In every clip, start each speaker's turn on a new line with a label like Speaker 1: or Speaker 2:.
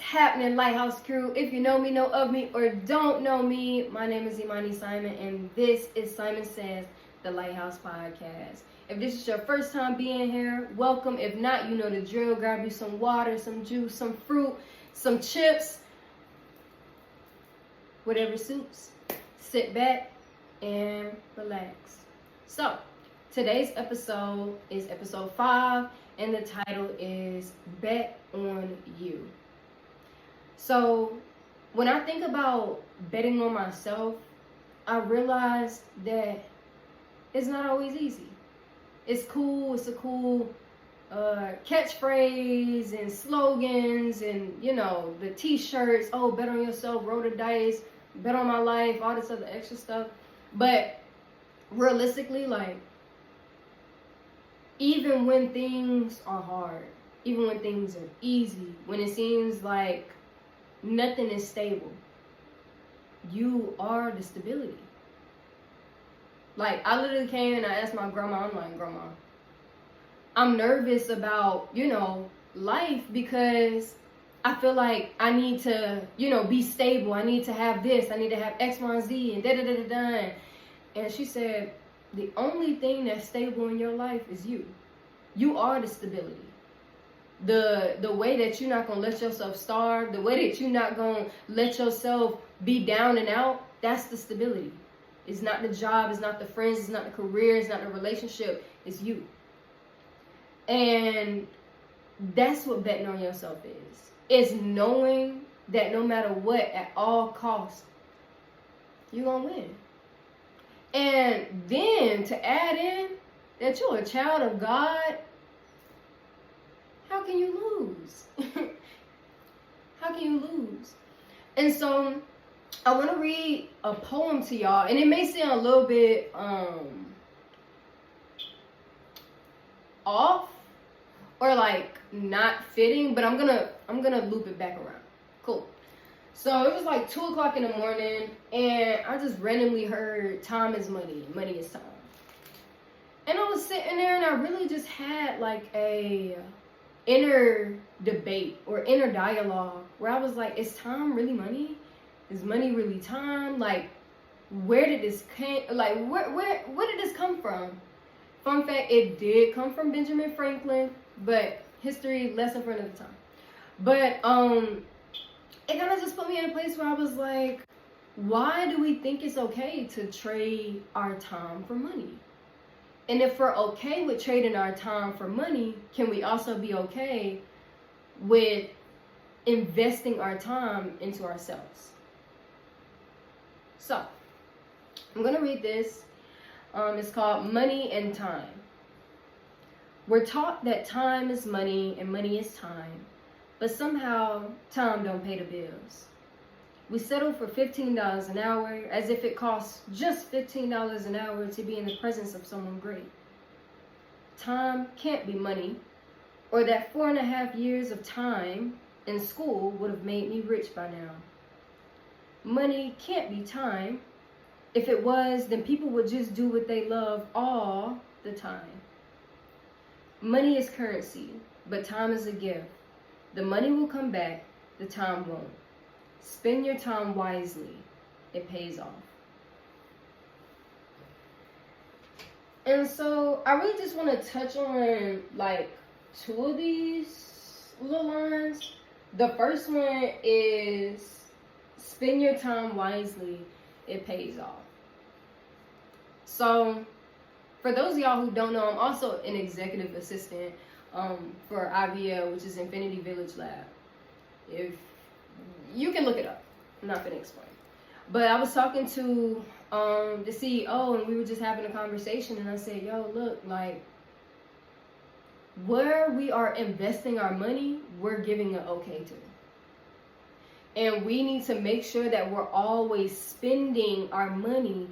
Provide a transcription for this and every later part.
Speaker 1: happening, Lighthouse crew? If you know me, know of me, or don't know me, my name is Imani Simon, and this is Simon Says, the Lighthouse Podcast. If this is your first time being here, welcome. If not, you know the drill. Grab you some water, some juice, some fruit, some chips, whatever suits. Sit back and relax. So, today's episode is episode 5, and the title is Bet on You. So, when I think about betting on myself, I realized that it's not always easy. It's cool, it's a cool catchphrase and slogans and, you know, the t-shirts, oh, bet on yourself, roll the dice, bet on my life, all this other extra stuff. But realistically, like, even when things are hard, even when things are easy, when it seems like nothing is stable, you are the stability. Like, I literally came and I asked my grandma, I'm like, Grandma, I'm nervous about, life because I feel like I need to, be stable. I need to have this. I need to have X, Y, and Z and da-da-da-da-da. And she said, the only thing that's stable in your life is you. You are the stability. The way that you're not going to let yourself starve, the way that you're not going to let yourself be down and out, that's the stability. It's not the job, it's not the friends, it's not the career, it's not the relationship, it's you. And that's what betting on yourself is. It's knowing that no matter what, at all costs, you're going to win. And then to add in that you're a child of God, how can you lose? How can you lose? And so I want to read a poem to y'all, and it may sound a little bit off or like not fitting, but I'm gonna loop it back around. Cool. So it was like 2 o'clock in the morning, and I just randomly heard time is money, money is time. And I was sitting there, and I really just had like a inner debate or inner dialogue where I was like, is time really money? Is money really time? Like, where did this where did this come from? Fun fact, it did come from Benjamin Franklin, but history lesson for another time. But it kind of just put me in a place where I was like, why do we think it's okay to trade our time for money? And if we're okay with trading our time for money, can we also be okay with investing our time into ourselves? So, I'm going to read this. It's called Money and Time. We're taught that time is money and money is time, but somehow time don't pay the bills. We settle for $15 an hour as if it costs just $15 an hour to be in the presence of someone great. Time can't be money, or that 4.5 years of time in school would have made me rich by now. Money can't be time. If it was, then people would just do what they love all the time. Money is currency, but time is a gift. The money will come back, the time won't. Spend your time wisely. It pays off. And so I really just want to touch on like 2 of these little lines. The first one is spend your time wisely. It pays off. So for those of y'all who don't know, I'm also an executive assistant for IVL, which is Infinity Village Lab. If you can look it up. I'm not going to explain. But I was talking to the CEO, and we were just having a conversation, and I said, yo, look, like, where we are investing our money, we're giving an okay to. And we need to make sure that we're always spending our money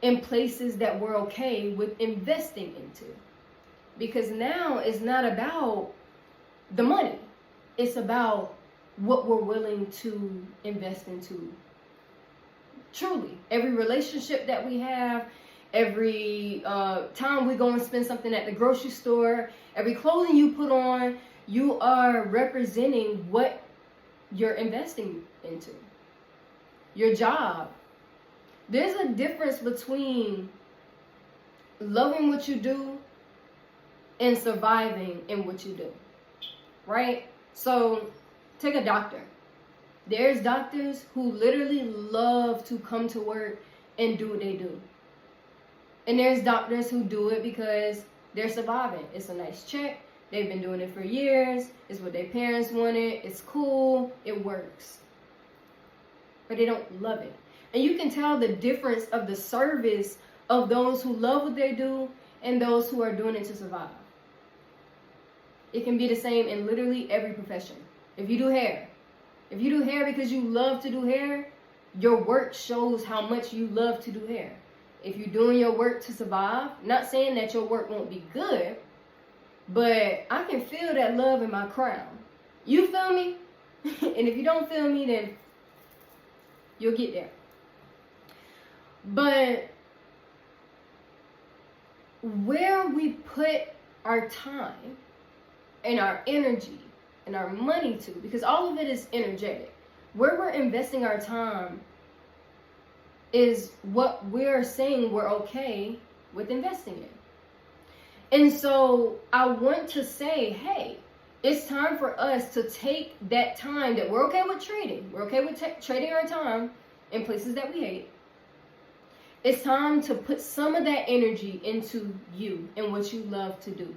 Speaker 1: in places that we're okay with investing into. Because now it's not about the money. It's about what we're willing to invest into. Truly, every relationship that we have, every time we go and spend something at the grocery store, every clothing you put on, you are representing what you're investing into. Your job. There's a difference between loving what you do and surviving in what you do, right? So take a doctor. There's doctors who literally love to come to work and do what they do. And there's doctors who do it because they're surviving. It's a nice check. They've been doing it for years. It's what their parents wanted. It's cool. It works. But they don't love it. And you can tell the difference of the service of those who love what they do and those who are doing it to survive. It can be the same in literally every profession. If you do hair because you love to do hair, your work shows how much you love to do hair. If you're doing your work to survive, not saying that your work won't be good, but I can feel that love in my crown. You feel me? And if you don't feel me, then you'll get there. But where we put our time and our energy and our money to, because all of it is energetic, where we're investing our time is what we're saying we're okay with investing in. And so I want to say, hey, it's time for us to take that time that we're okay with trading. We're okay with trading our time in places that we hate. It's time to put some of that energy into you and what you love to do.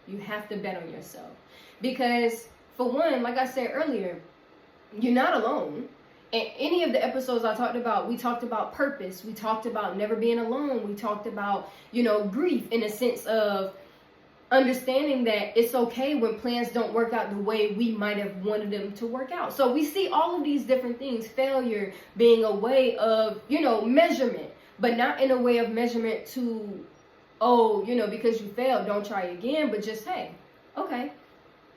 Speaker 1: You have to bet on yourself. Because, for one, like I said earlier, you're not alone. In any of the episodes I talked about, we talked about purpose. We talked about never being alone. We talked about, grief in a sense of understanding that it's okay when plans don't work out the way we might have wanted them to work out. So we see all of these different things, failure being a way of, measurement, but not in a way of measurement to, because you failed, don't try again, but just, hey, okay,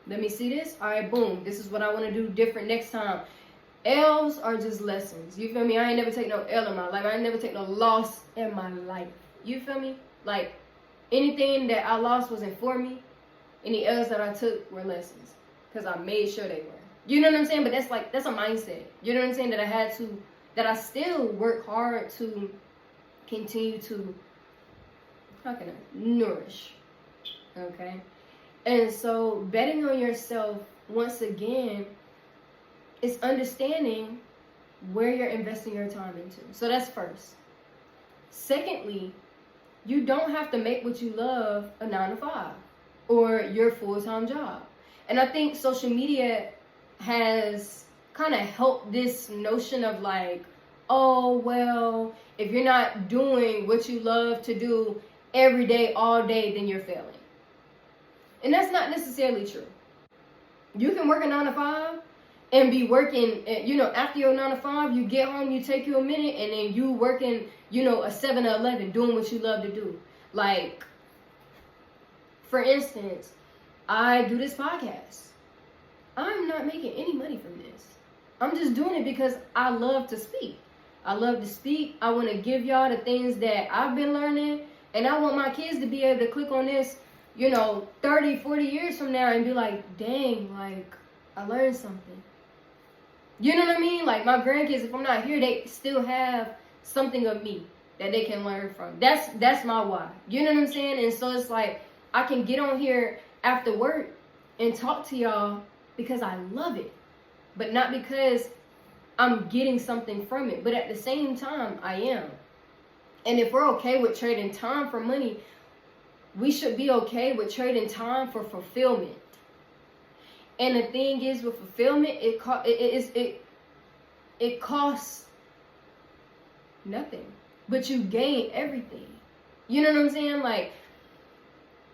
Speaker 1: let me see this. All right, boom, this is what I want to do different next time. L's are just lessons. You feel me? I ain't never take no L in my life. I ain't never take no loss in my life. You feel me? Like, anything that I lost wasn't for me. Any L's that I took were lessons. Because I made sure they were. You know what I'm saying? But that's a mindset. You know what I'm saying? That I still work hard to continue to, nourish. Okay? And so, betting on yourself, once again, is understanding where you're investing your time into. So that's first. Secondly, you don't have to make what you love a 9-to-5 or your full-time job. And I think social media has kind of helped this notion of like, oh, well, if you're not doing what you love to do every day, all day, then you're failing. And that's not necessarily true. You can work a 9-to-5 and be working, after your 9-to-5, you get home, you take you a minute, and then you working, a 7 to 11, doing what you love to do. Like, for instance, I do this podcast. I'm not making any money from this. I'm just doing it because I love to speak. I love to speak. I want to give y'all the things that I've been learning, and I want my kids to be able to click on this, 30, 40 years from now and be like, dang, like, I learned something. You know what I mean? Like, my grandkids, if I'm not here, they still have something of me that they can learn from. That's my why. You know what I'm saying? And so it's like, I can get on here after work and talk to y'all because I love it. But not because I'm getting something from it. But at the same time, I am. And if we're okay with trading time for money, we should be okay with trading time for fulfillment. And the thing is, with fulfillment, it costs nothing, but you gain everything. You know what I'm saying? Like,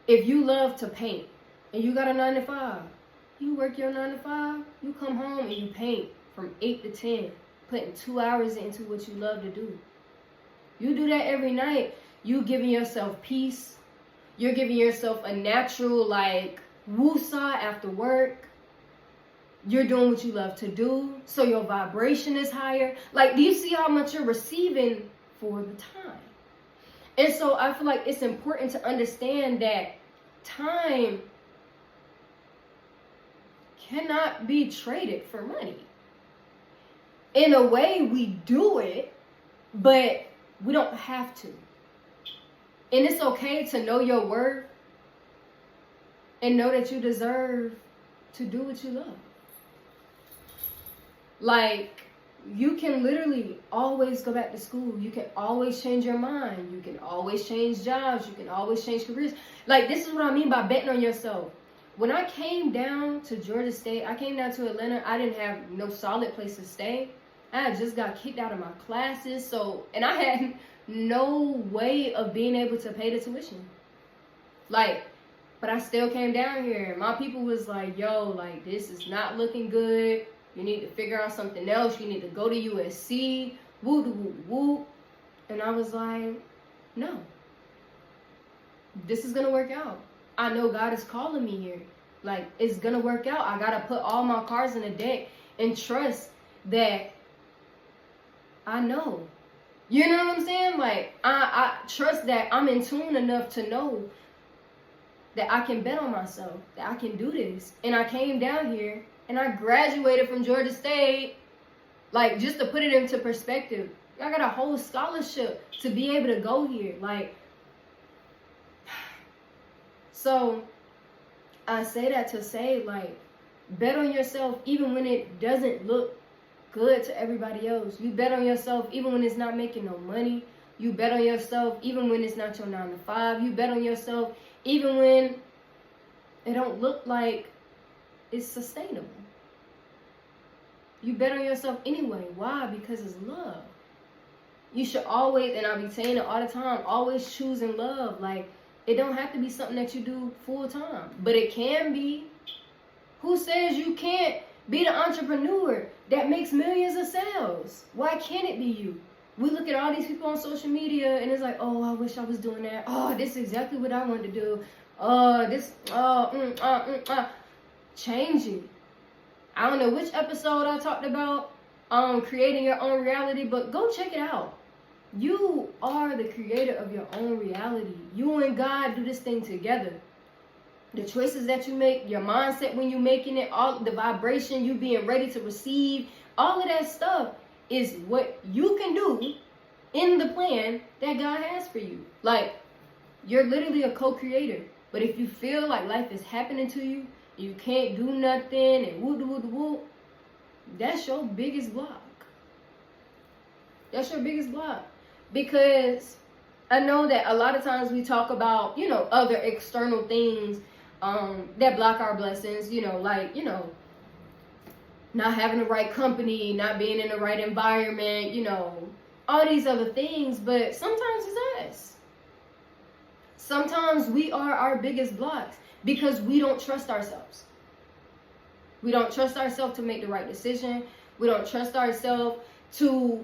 Speaker 1: if you love to paint and you got a 9-to-5, you work your 9-to-5, you come home and you paint from 8 to 10, putting 2 hours into what you love to do. You do that every night. You giving yourself peace. You're giving yourself a natural, like, woosah after work. You're doing what you love to do, so your vibration is higher. Like, do you see how much you're receiving for the time? And so I feel like it's important to understand that time cannot be traded for money. in a way, we do it, but we don't have to. And it's okay to know your worth and know that you deserve to do what you love. Like, you can literally always go back to school. You can always change your mind. You can always change jobs. You can always change careers. Like, this is what I mean by betting on yourself. When I came down to Georgia State, I came down to Atlanta, I didn't have no solid place to stay. I had just got kicked out of my classes. And I had no way of being able to pay the tuition. Like, but I still came down here. My people was like, yo, like, this is not looking good. You need to figure out something else. You need to go to USC. Woo, woo, woo. And I was like, no. This is going to work out. I know God is calling me here. Like, it's going to work out. I got to put all my cards in the deck and trust that I know. You know what I'm saying? Like, I trust that I'm in tune enough to know that I can bet on myself, that I can do this. And I came down here and I graduated from Georgia State. Like, just to put it into perspective, I got a whole scholarship to be able to go here. Like, so I say that to say, like, bet on yourself even when it doesn't look good to everybody else. You bet on yourself even when it's not making no money. You bet on yourself even when it's not your 9 to 5. You bet on yourself even when it don't look like it's sustainable. You bet on yourself anyway. Why? Because it's love. You should always, and I be saying it all the time, always choosing love. Like, it don't have to be something that you do full time, but it can be. Who says you can't be the entrepreneur that makes millions of sales? Why can't it be you? We look at all these people on social media and it's like, oh, I wish I was doing that. Oh, this is exactly what I want to do. Change it. I don't know which episode I talked about creating your own reality, but go check it out. You are the creator of your own reality. You and God do this thing together. The choices that you make, your mindset when you're making it, all the vibration, you being ready to receive, all of that stuff is what you can do in the plan that God has for you. Like, you're literally a co-creator. But if you feel like life is happening to you, you can't do nothing, and woo, that's your biggest block. That's your biggest block. Because I know that a lot of times we talk about, other external things that block our blessings, like, not having the right company, not being in the right environment, all these other things. But sometimes it's us. Sometimes we are our biggest blocks because we don't trust ourselves. We don't trust ourselves to make the right decision. We don't trust ourselves to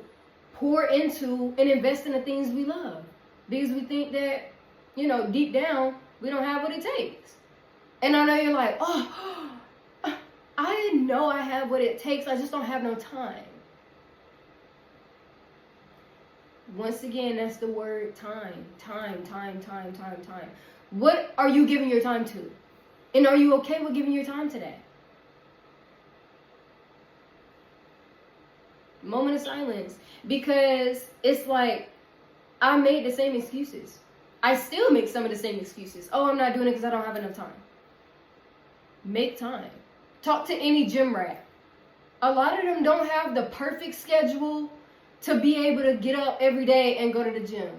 Speaker 1: pour into and invest in the things we love. Because we think that, deep down, we don't have what it takes. And I know you're like, oh, I know I have what it takes. I just don't have no time. Once again, that's the word time. Time. What are you giving your time to? And are you okay with giving your time to that? Moment of silence. Because it's like, I made the same excuses. I still make some of the same excuses. Oh, I'm not doing it because I don't have enough time. Make time. Talk to any gym rat. A lot of them don't have the perfect schedule to be able to get up every day and go to the gym.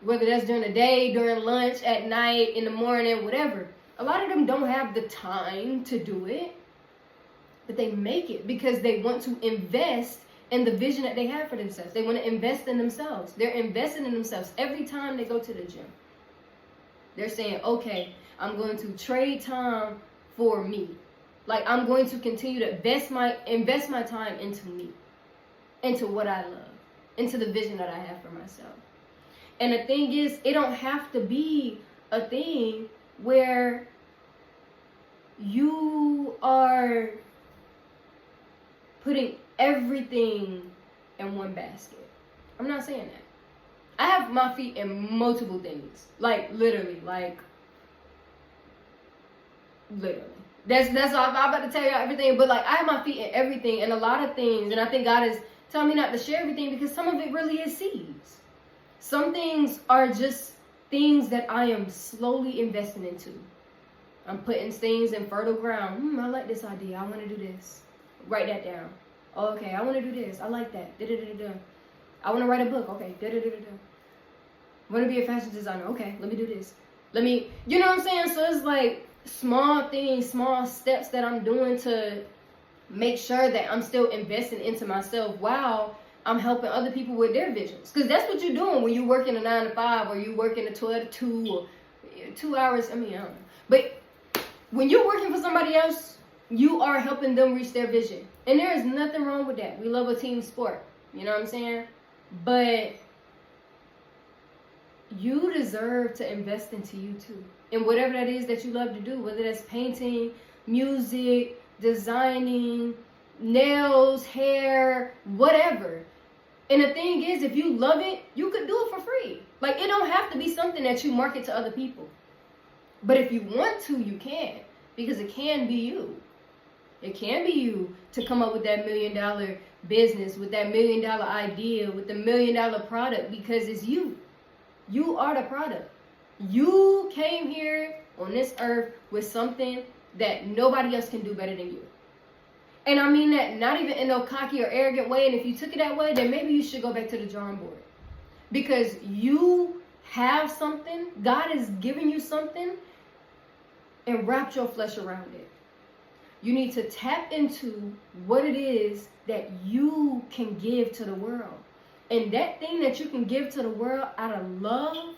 Speaker 1: Whether that's during the day, during lunch, at night, in the morning, whatever. A lot of them don't have the time to do it. But they make it because they want to invest in the vision that they have for themselves. They want to invest in themselves. They're investing in themselves every time they go to the gym. They're saying, okay, I'm going to trade time for me. Like, I'm going to continue to invest my time into me, into what I love, into the vision that I have for myself. And the thing is, it don't have to be a thing where you are putting everything in one basket. I'm not saying that. I have my feet in multiple things. Like, literally. That's all. I'm about to tell y'all everything. But, like, I have my feet in everything and a lot of things. And I think God is tell me not to share everything because some of it really is seeds. Some things are just things that I am slowly investing into. I'm putting things in fertile ground. I like this idea. I want to do this. Write that down. Oh, okay, I want to do this. I like that. Da-da-da-da-da. I want to write a book. Okay, da-da-da-da-da. I want to be a fashion designer. Okay, let me do this. You know what I'm saying? So it's like small things, small steps that I'm doing to make sure that I'm still investing into myself while I'm helping other people with their visions. Because that's what you're doing when you work in a 9 to 5 or you work in a 12 to 2 or 2 hours. I don't know. But when you're working for somebody else, you are helping them reach their vision. And there is nothing wrong with that. We love a team sport. You know what I'm saying? But you deserve to invest into you too. And whatever that is that you love to do, whether that's painting, music, designing, nails, hair, whatever. And the thing is, if you love it, you could do it for free. Like, it don't have to be something that you market to other people. But if you want to, you can. Because it can be you. It can be you to come up with that $1 million business, with that $1 million idea, with the $1 million product, because it's you. You are the product. You came here on this earth with something that nobody else can do better than you. And I mean that not even in no cocky or arrogant way. And if you took it that way, then maybe you should go back to the drawing board. Because you have something, God is giving you something, and wrap your flesh around it. You need to tap into what it is that you can give to the world. And that thing that you can give to the world out of love,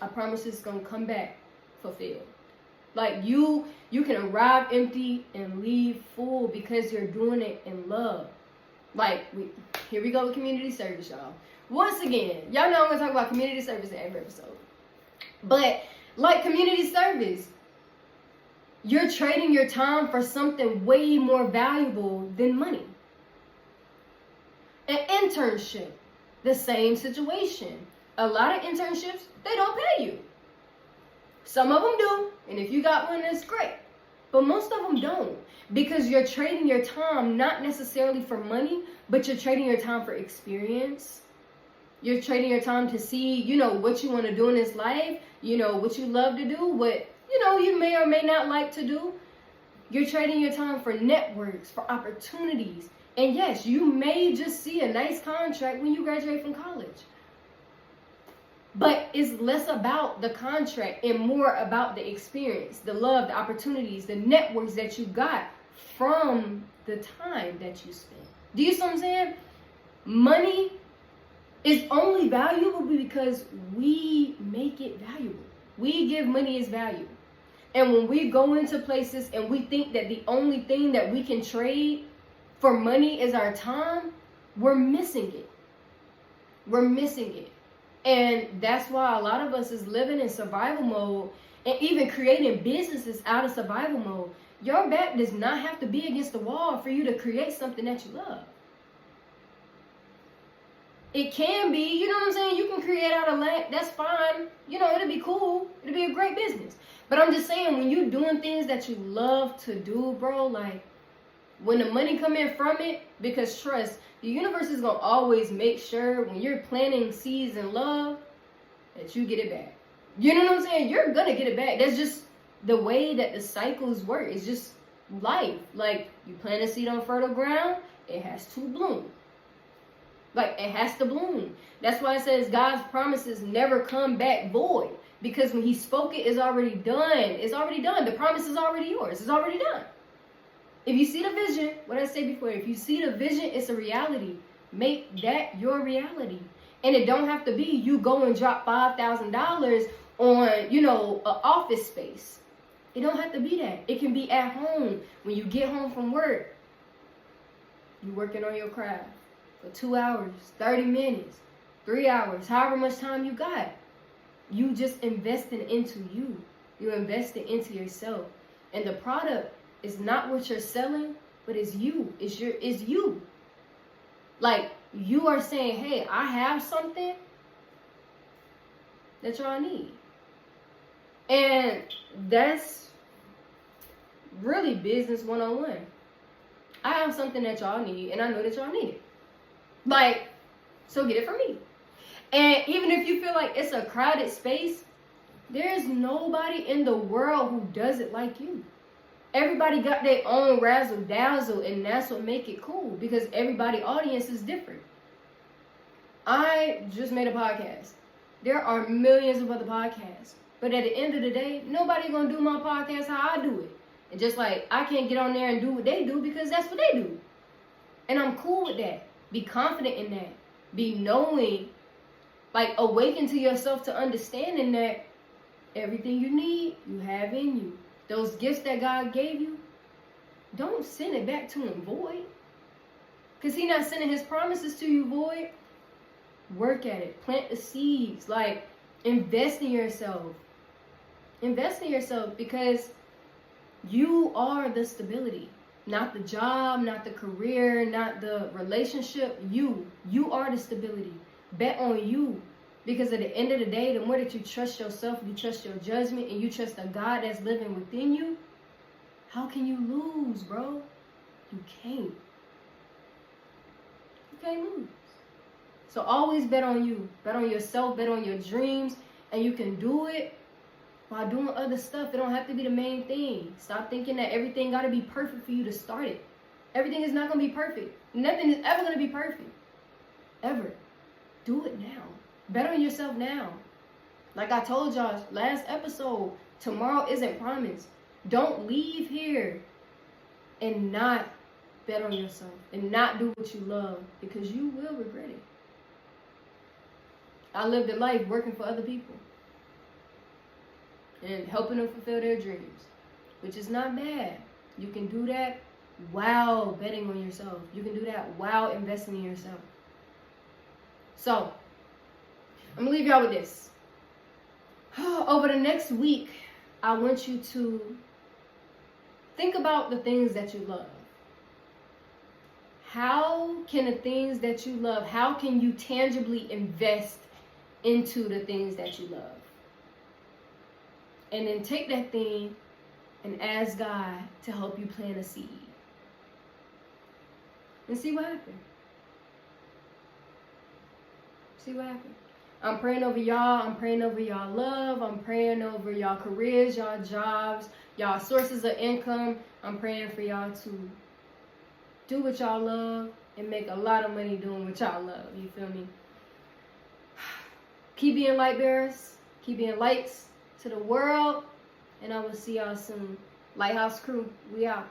Speaker 1: I promise it's going to come back fulfilled. Like you can arrive empty and leave full because you're doing it in love. Like, here we go with community service, y'all. Once again, y'all know I'm going to talk about community service in every episode. But like community service, you're trading your time for something way more valuable than money. An internship, the same situation. A lot of internships, they don't pay you. Some of them do, and if you got one, that's great. But most of them don't, because you're trading your time not necessarily for money, but you're trading your time for experience. You're trading your time to see, what you want to do in this life, what you love to do, what, you may or may not like to do. You're trading your time for networks, for opportunities. And yes, you may just see a nice contract when you graduate from college. But it's less about the contract and more about the experience, the love, the opportunities, the networks that you got from the time that you spent. Do you see what I'm saying? Money is only valuable because we make it valuable. We give money its value. And when we go into places and we think that the only thing that we can trade for money is our time, we're missing it. We're missing it. And that's why a lot of us is living in survival mode and even creating businesses out of survival mode. Your back does not have to be against the wall for you to create something that you love. It can be, you know what I'm saying? You can create out of land, that's fine. It'll be cool. It'll be a great business. But I'm just saying, when you're doing things that you love to do, bro, like, when the money come in from it, because trust, the universe is going to always make sure when you're planting seeds in love that you get it back. You know what I'm saying? You're going to get it back. That's just the way that the cycles work. It's just life. Like, you plant a seed on fertile ground, it has to bloom. Like, it has to bloom. That's why it says God's promises never come back void. Because when he spoke it, it's already done. It's already done. The promise is already yours. It's already done. If you see the vision, what I said before, if you see the vision, it's a reality. Make that your reality. And it don't have to be you go and drop $5,000 on, an office space. It don't have to be that. It can be at home. When you get home from work, you're working on your craft for 2 hours, 30 minutes, 3 hours, however much time you got. You just investing into you. You're investing into yourself. And the product is not what you're selling, but it's you. It's you. Like, you are saying, hey, I have something that y'all need. And that's really business 101. I have something that y'all need, and I know that y'all need it. Like, so get it from me. And even if you feel like it's a crowded space, there's nobody in the world who does it like you. Everybody got their own razzle dazzle, and that's what make it cool, because everybody's audience is different. I just made a podcast. There are millions of other podcasts, but at the end of the day, nobody gonna do my podcast how I do it. And just like I can't get on there and do what they do because that's what they do, and I'm cool with that. Be confident in that. Be knowing, like awaken to yourself to understanding that everything you need, you have in you. Those gifts that God gave you, don't send it back to him void. Because he's not sending his promises to you void. Work at it. Plant the seeds. Like, invest in yourself. Invest in yourself, because you are the stability. Not the job, not the career, not the relationship. You are the stability. Bet on you. Because at the end of the day, the more that you trust yourself, you trust your judgment, and you trust the God that's living within you, how can you lose, bro? You can't. You can't lose. So always bet on you. Bet on yourself, bet on your dreams, and you can do it while doing other stuff. It don't have to be the main thing. Stop thinking that everything got to be perfect for you to start it. Everything is not going to be perfect. Nothing is ever going to be perfect. Ever. Do it now. Bet on yourself now. Like I told y'all last episode, tomorrow isn't promised. Don't leave here and not bet on yourself and not do what you love, because you will regret it. I lived a life working for other people and helping them fulfill their dreams, which is not bad. You can do that while betting on yourself. You can do that while investing in yourself. So, I'm going to leave y'all with this. Over the next week, I want you to think about the things that you love. How can the things that you love, how can you tangibly invest into the things that you love? And then take that thing and ask God to help you plant a seed. And see what happens. See what happens. I'm praying over y'all. I'm praying over y'all love. I'm praying over y'all careers, y'all jobs, y'all sources of income. I'm praying for y'all to do what y'all love and make a lot of money doing what y'all love. You feel me? Keep being light bearers. Keep being lights to the world. And I will see y'all soon. Lighthouse crew, we out.